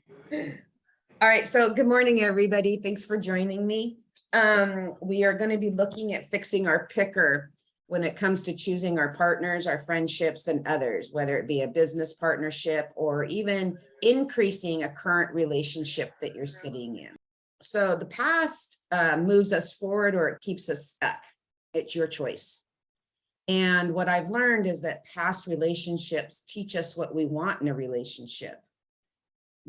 All right, so good morning, everybody. Thanks for joining me. We are going to be looking at fixing our picker when it comes to choosing our partners, our friendships, and others, whether it be a business partnership or even increasing a current relationship that you're sitting in. So the past moves us forward or it keeps us stuck. It's your choice. And what I've learned is that past relationships teach us what we want in a relationship.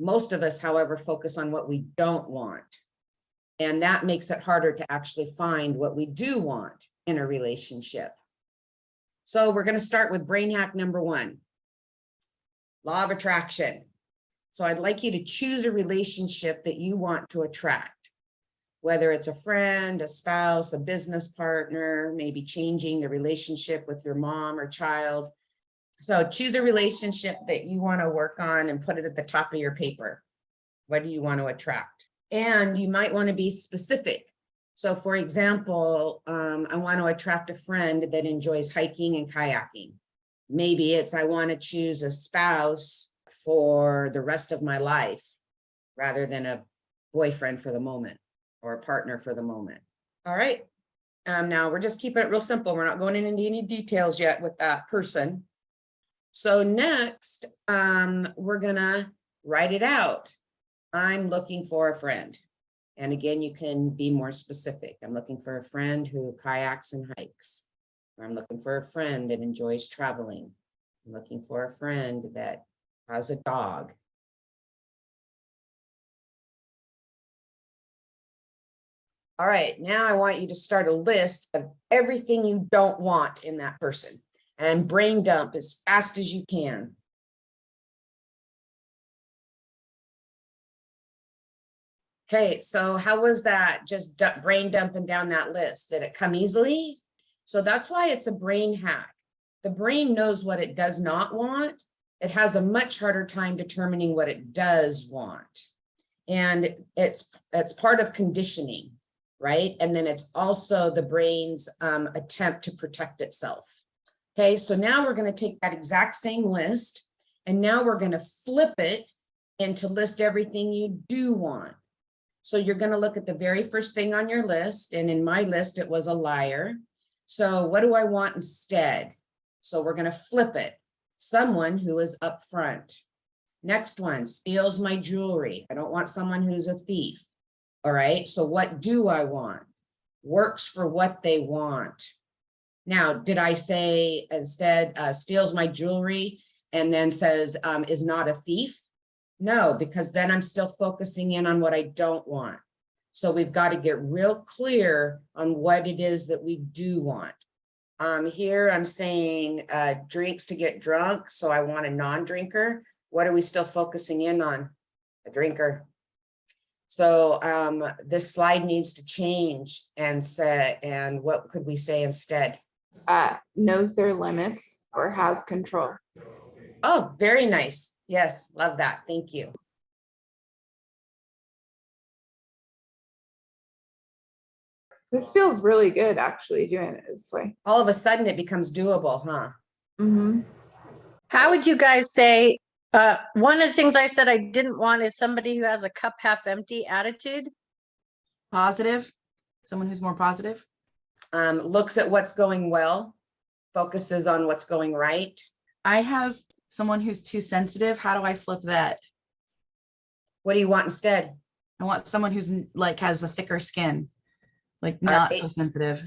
Most of us, however, focus on what we don't want. And that makes it harder to actually find what we do want in a relationship. So we're going to start with brain hack number 1, law of attraction. So I'd like you to choose a relationship that you want to attract, whether it's a friend, a spouse, a business partner, maybe changing the relationship with your mom or child. So choose a relationship that you want to work on and put it at the top of your paper. What do you want to attract? And you might want to be specific. So for example, I want to attract a friend that enjoys hiking and kayaking. Maybe it's I want to choose a spouse for the rest of my life rather than a boyfriend for the moment or a partner for the moment. All right. Now we're just keeping it real simple. We're not going into any details yet with that person. So next, we're gonna write it out. I'm looking for a friend. And again, you can be more specific. I'm looking for a friend who kayaks and hikes. Or I'm looking for a friend that enjoys traveling. I'm looking for a friend that has a dog. All right, now I want you to start a list of everything you don't want in that person. And brain dump as fast as you can. Okay, so how was that? Just brain dumping down that list? Did it come easily? So that's why it's a brain hack. The brain knows what it does not want. It has a much harder time determining what it does want. And it's part of conditioning, right? And then it's also the brain's attempt to protect itself. Okay, so now we're going to take that exact same list and now we're going to flip it into list everything you do want. So you're going to look at the very first thing on your list. And in my list, it was a liar. So what do I want instead? So we're going to flip it. Someone who is upfront. Next one, steals my jewelry. I don't want someone who's a thief. All right, so what do I want? Works for what they want. Now, did I say instead steals my jewelry and then says is not a thief? No, because then I'm still focusing in on what I don't want. So we've got to get real clear on what it is that we do want. Here I'm saying drinks to get drunk. So I want a non-drinker. What are we still focusing in on? A drinker. So this slide needs to change and say, and what could we say instead? Knows their limits or has control. Oh, very nice. Yes, love that. Thank you. This feels really good, actually, doing it this way. All of a sudden it becomes doable, huh? Mm-hmm. How would you guys say, one of the things I said I didn't want is somebody who has a cup half empty attitude? Positive, someone who's more positive. Looks at what's going well, focuses on what's going right. I have someone who's too sensitive. How do I flip that? What do you want instead? I want someone who's like has a thicker skin, like not so sensitive.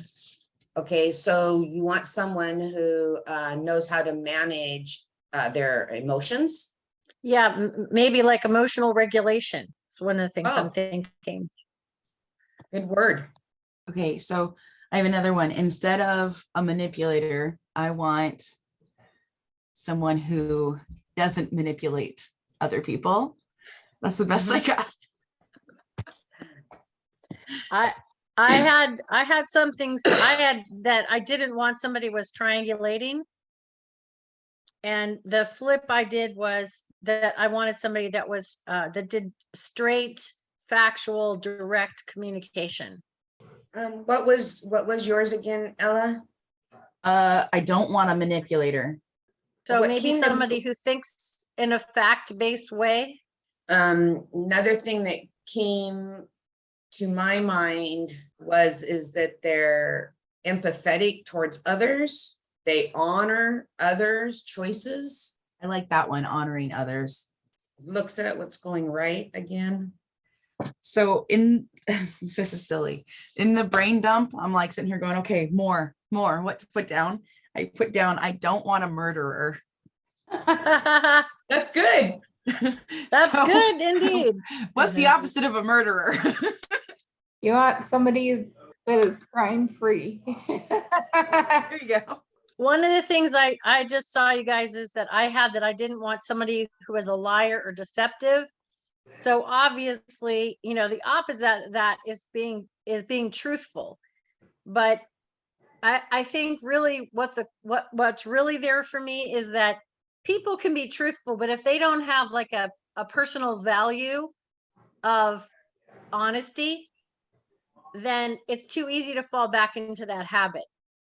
Okay, so you want someone who knows how to manage their emotions? Yeah, maybe like emotional regulation. It's one of the things I'm thinking. Good word. Okay, so I have another one. Instead of a manipulator, I want someone who doesn't manipulate other people. That's the best I got. I had some things I had that I didn't want somebody was triangulating. And the flip I did was that I wanted somebody that was that did straight, factual, direct communication. What was yours again, Ella? I don't want a manipulator. So maybe somebody who thinks in a fact-based way. Another thing that came to my mind is that they're empathetic towards others. They honor others' choices, I like that one, honoring others. looks at what's going right again. So in, this is silly. In the brain dump, I'm like sitting here going, okay, more, what to put down? I put down, I don't want a murderer. That's good. That's So, good indeed. What's the opposite of a murderer? You want somebody that is crime free. There you go. One of the things I just saw, you guys, is that I didn't want somebody who was a liar or deceptive. So obviously, the opposite of that is being truthful. But I think really what's really there for me is that people can be truthful, but if they don't have like a personal value of honesty, then it's too easy to fall back into that habit.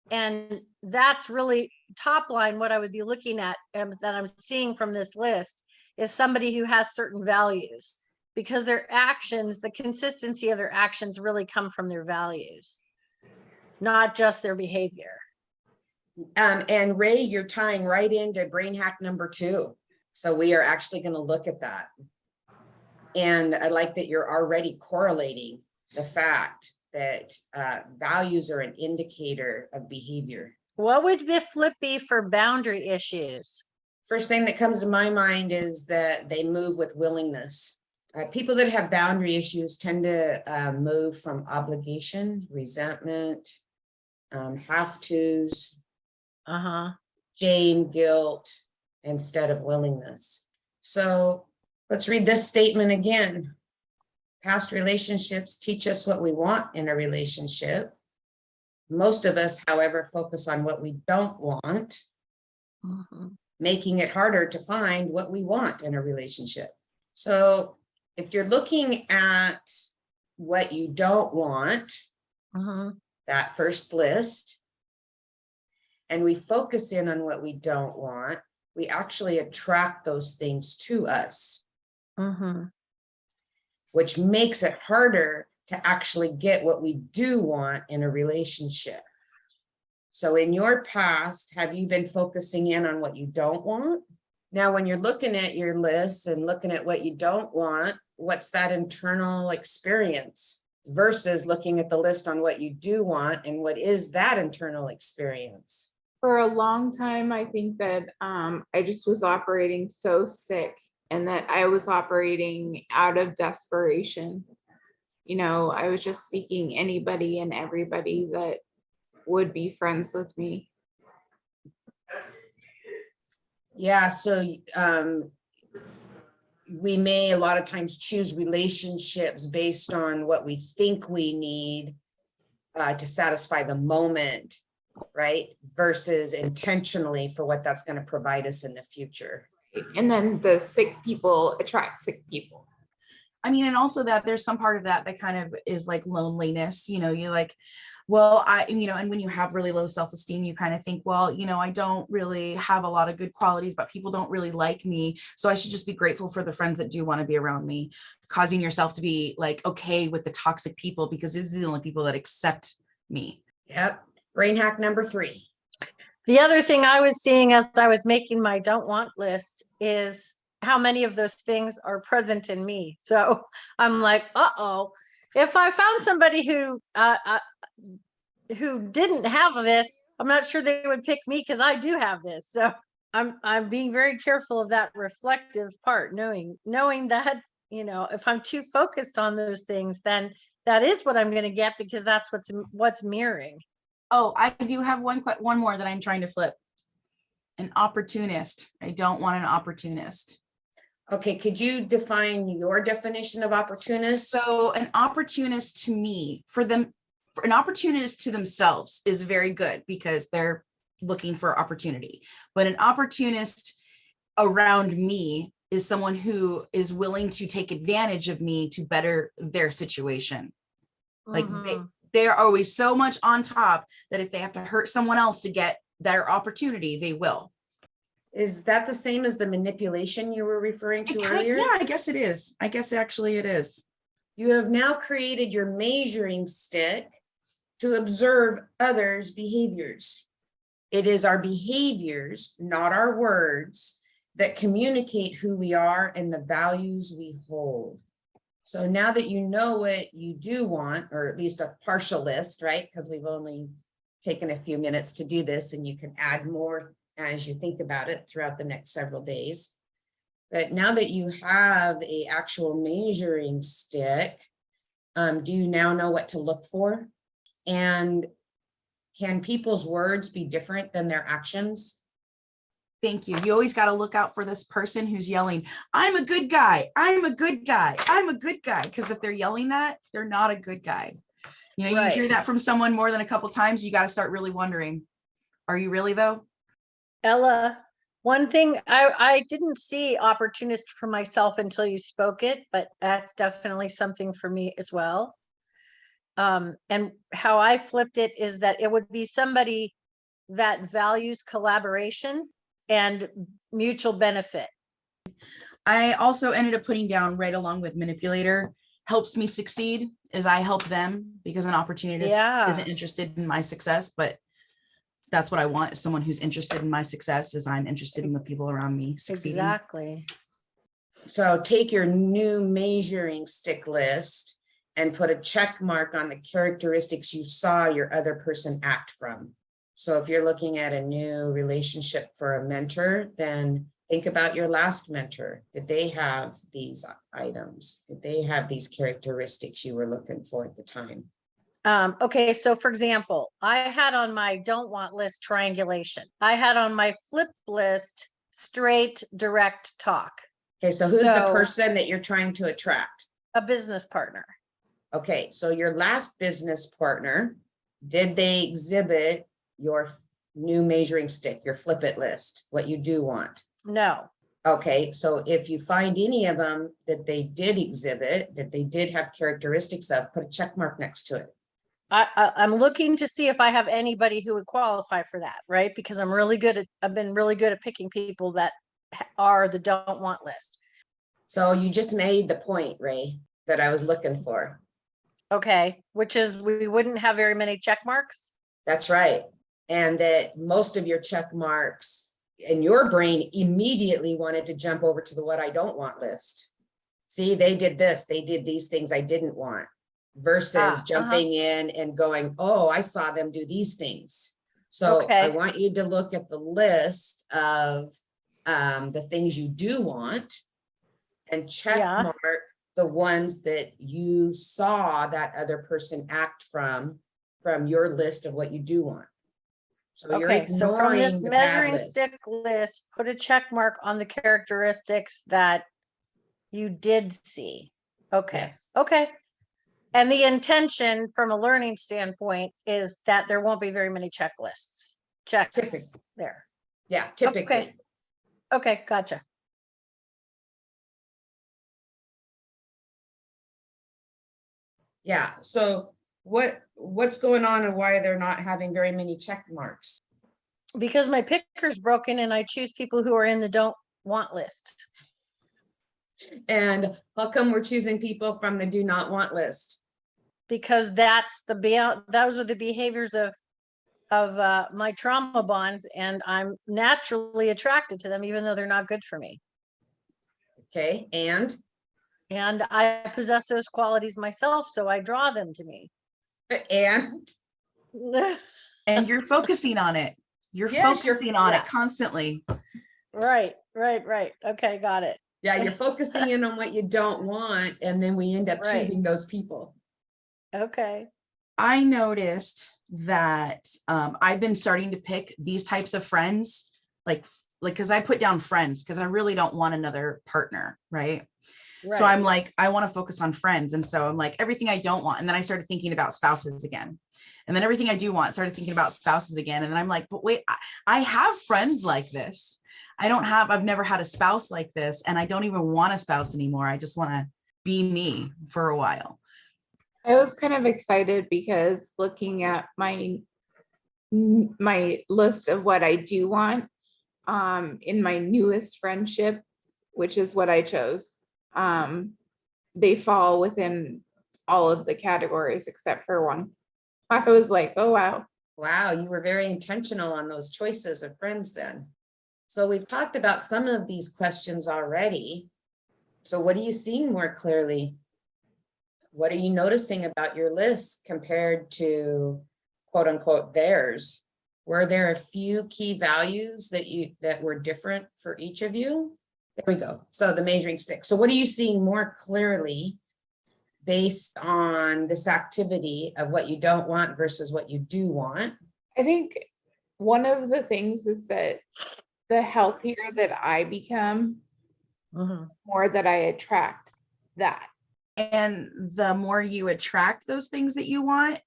And that's really top line what I would be looking at, that I'm seeing from this list, is somebody who has certain values, because their actions, the consistency of their actions really come from their values, not just their behavior. And Ray, you're tying right into brain hack number 2. So we are actually going to look at that. And I like that you're already correlating the fact that values are an indicator of behavior. What would the flip be for boundary issues? First thing that comes to my mind is that they move with willingness. People that have boundary issues tend to move from obligation, resentment, have tos, shame, guilt, instead of willingness. So let's read this statement again. Past relationships teach us what we want in a relationship. Most of us, however, focus on what we don't want, making it harder to find what we want in a relationship. So if you're looking at what you don't want, that first list, and we focus in on what we don't want, we actually attract those things to us, which makes it harder to actually get what we do want in a relationship. So in your past, have you been focusing in on what you don't want? Now, when you're looking at your list and looking at what you don't want, what's that internal experience versus looking at the list on what you do want, and what is that internal experience? For a long time, I think that I just was operating so sick, and that I was operating out of desperation. I was just seeking anybody and everybody that would be friends with me. Yeah, so we may a lot of times choose relationships based on what we think we need to satisfy the moment, right? Versus intentionally for what that's going to provide us in the future. And then the sick people attract sick people. I mean, and also that there's some part of that kind of is like loneliness, you're like, well, and when you have really low self-esteem, you kind of think, well, I don't really have a lot of good qualities, but people don't really like me. So I should just be grateful for the friends that do want to be around me, causing yourself to be like, okay with the toxic people, because these are the only people that accept me. Yep. Brain hack number 3. The other thing I was seeing as I was making my don't want list is how many of those things are present in me. So I'm like, if I found somebody who didn't have this, I'm not sure they would pick me, because I do have this. So I'm being very careful of that reflective part, knowing that, if I'm too focused on those things, then that is what I'm going to get, because that's what's mirroring. Oh, I do have one more that I'm trying to flip. An opportunist. I don't want an opportunist. Okay, could you define your definition of opportunist? So an opportunist to me, for an opportunist to themselves is very good, because they're looking for opportunity. But an opportunist around me is someone who is willing to take advantage of me to better their situation. Like they're always so much on top that if they have to hurt someone else to get their opportunity, they will. Is that the same as the manipulation you were referring to earlier? Yeah, I guess it is. I guess actually it is. You have now created your measuring stick to observe others' behaviors. It is our behaviors, not our words, that communicate who we are and the values we hold. So now that you know what you do want, or at least a partial list, right? Because we've only taken a few minutes to do this, and you can add more as you think about it throughout the next several days. But now that you have a actual measuring stick, do you now know what to look for? And can people's words be different than their actions? Thank you. You always got to look out for this person who's yelling, I'm a good guy. I'm a good guy. I'm a good guy. Because if they're yelling that, they're not a good guy. You know, you hear that from someone more than a couple times, you got to start really wondering, are you really though? Ella, one thing I didn't see opportunist for myself until you spoke it, but that's definitely something for me as well. And how I flipped it is that it would be somebody that values collaboration and mutual benefit. I also ended up putting down right along with manipulator helps me succeed as I help them, because an opportunist isn't interested in my success, but that's what I want, is someone who's interested in my success as I'm interested in the people around me succeeding. Exactly. So take your new measuring stick list and put a check mark on the characteristics you saw your other person act from. So if you're looking at a new relationship for a mentor, then think about your last mentor. Did they have these items? Did they have these characteristics you were looking for at the time? Okay, so for example, I had on my don't want list triangulation. I had on my flip list straight direct talk. Okay, so who's the person that you're trying to attract? A business partner. Okay, so your last business partner, did they exhibit your new measuring stick, your flip it list, what you do want? No. Okay, so if you find any of them that they did exhibit, that they did have characteristics of, put a check mark next to it. I'm looking to see if I have anybody who would qualify for that, right? Because I've been really good at picking people that are the don't want list. So you just made the point, Ray, that I was looking for. Okay, which is we wouldn't have very many check marks. That's right. And that most of your check marks in your brain immediately wanted to jump over to the what I don't want list. See, they did this, they did these things I didn't want, versus jumping in and going, oh, I saw them do these things. So I want you to look at the list of the things you do want and check mark the ones that you saw that other person act from your list of what you do want. So you're ignoring so from this the bad measuring list. stick list, put a check mark on the characteristics that you did see. Okay. Yes. Okay. And the intention from a learning standpoint is that there won't be very many checklists. Checks there. Yeah, typically. Okay. Okay, gotcha. Yeah, so what's going on and why they're not having very many check marks? Because my picker's broken and I choose people who are in the don't want list. And how come we're choosing people from the do not want list? Because those are the behaviors of my trauma bonds, and I'm naturally attracted to them, even though they're not good for me. Okay, and I possess those qualities myself, so I draw them to me. And you're focusing on it. You're focusing on it constantly. Right. Okay, got it. Yeah, you're focusing in on what you don't want, and then we end up choosing those people. Okay. I noticed that I've been starting to pick these types of friends, like because I put down friends because I really don't want another partner, right? So I'm like, I want to focus on friends. And so I'm like, everything I don't want. And then I started thinking about spouses again. And then everything I do want, started thinking about spouses again. And then I'm like, but wait, I have friends like this. I've never had a spouse like this. And I don't even want a spouse anymore. I just want to be me for a while. I was kind of excited because looking at my list of what I do want, in my newest friendship, which is what I chose, they fall within all of the categories except for one. I was like, oh, wow. Wow, you were very intentional on those choices of friends then. So we've talked about some of these questions already. So what are you seeing more clearly? What are you noticing about your list compared to quote unquote theirs? Were there a few key values that were different for each of you? There we go. So the measuring stick. So what are you seeing more clearly based on this activity of what you don't want versus what you do want? I think one of the things is that the healthier that I become, more that I attract that. And the more you attract those things that you want,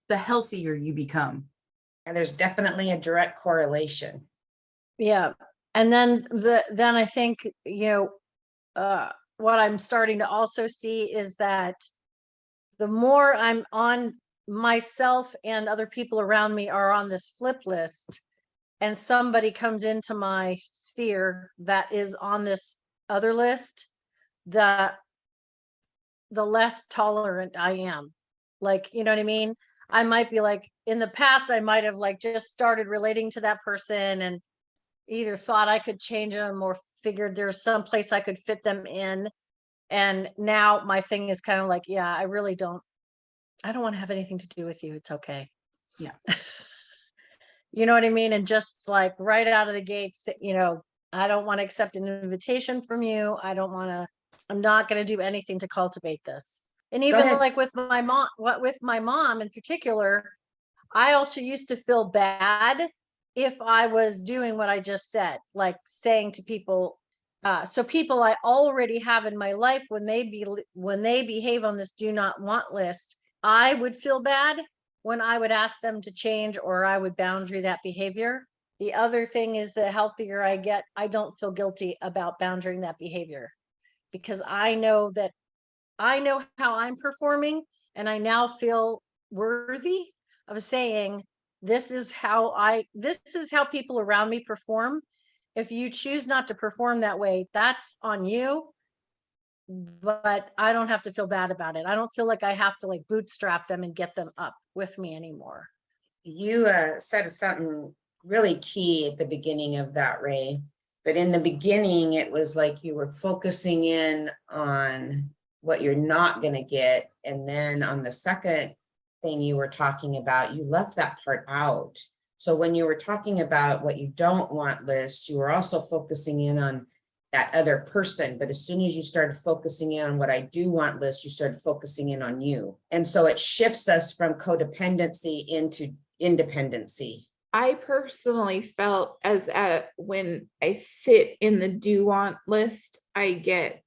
the healthier you become. And there's definitely a direct correlation. Yeah. And then I think, what I'm starting to also see is that the more I'm on, myself and other people around me are on this flip list, and somebody comes into my sphere that is on this other list, the less tolerant I am. Like, you know what I mean? I might be like, in the past, I might have like just started relating to that person and either thought I could change them or figured there's some place I could fit them in. And now my thing is kind of like, yeah, I don't want to have anything to do with you. It's okay. Yeah. You know what I mean? And just like right out of the gates, I don't want to accept an invitation from you. I'm not going to do anything to cultivate this. And even ahead. like with my mom in particular, I also used to feel bad if I was doing what I just said, like saying to people, so people I already have in my life, when they behave on this do not want list, I would feel bad when I would ask them to change or I would boundary that behavior. The other thing is, the healthier I get, I don't feel guilty about boundarying that behavior, because I know how I'm performing, and I now feel worthy of saying, this is how people around me perform. If you choose not to perform that way, that's on you, but I don't have to feel bad about it. I don't feel like I have to like bootstrap them and get them up with me anymore. You said something really key at the beginning of that, Ray. But in the beginning, it was like you were focusing in on what you're not going to get. And then on the second thing you were talking about, you left that part out. So when you were talking about what you don't want list, you were also focusing in on that other person. But as soon as you started focusing in on what I do want list, you started focusing in on you. And so it shifts us from codependency into independency. I personally felt when I sit in the do want list, I get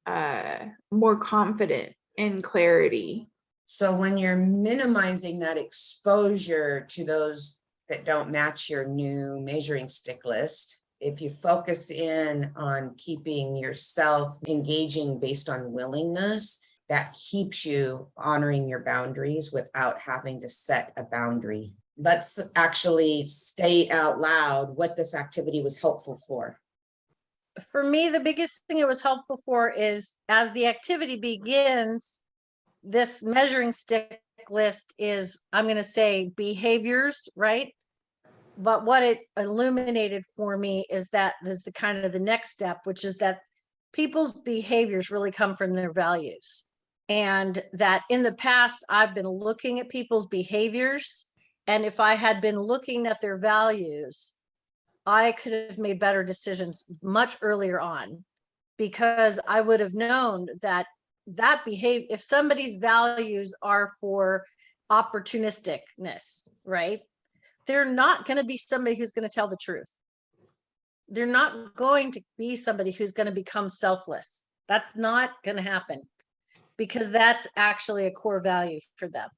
more confident and clarity. So when you're minimizing that exposure to those that don't match your new measuring stick list, if you focus in on keeping yourself engaging based on willingness, that keeps you honoring your boundaries without having to set a boundary. Let's actually state out loud what this activity was helpful for. For me, the biggest thing it was helpful for is, as the activity begins, this measuring stick list is, I'm going to say, behaviors, right? But what it illuminated for me is that there's the kind of the next step, which is that people's behaviors really come from their values. And that in the past, I've been looking at people's behaviors. And if I had been looking at their values, I could have made better decisions much earlier on, because I would have known that if somebody's values are for opportunisticness, right? They're not going to be somebody who's going to tell the truth. They're not going to be somebody who's going to become selfless. That's not going to happen, because that's actually a core value for them.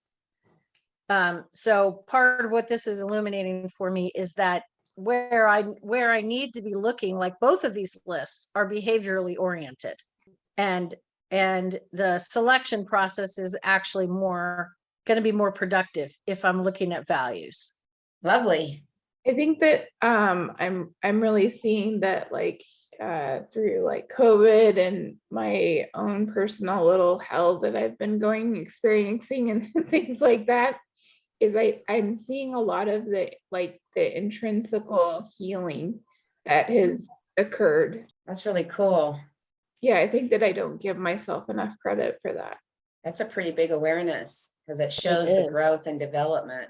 So part of what this is illuminating for me is that where I need to be looking, like both of these lists are behaviorally oriented, and the selection process is actually going to be more productive if I'm looking at values. Lovely. I think that I'm really seeing that like through like COVID and my own personal little hell that I've been experiencing and things like that, is I'm seeing a lot of the like the intrinsical healing that has occurred. That's really cool. Yeah, I think that I don't give myself enough credit for that. That's a pretty big awareness because it shows the is. growth and development.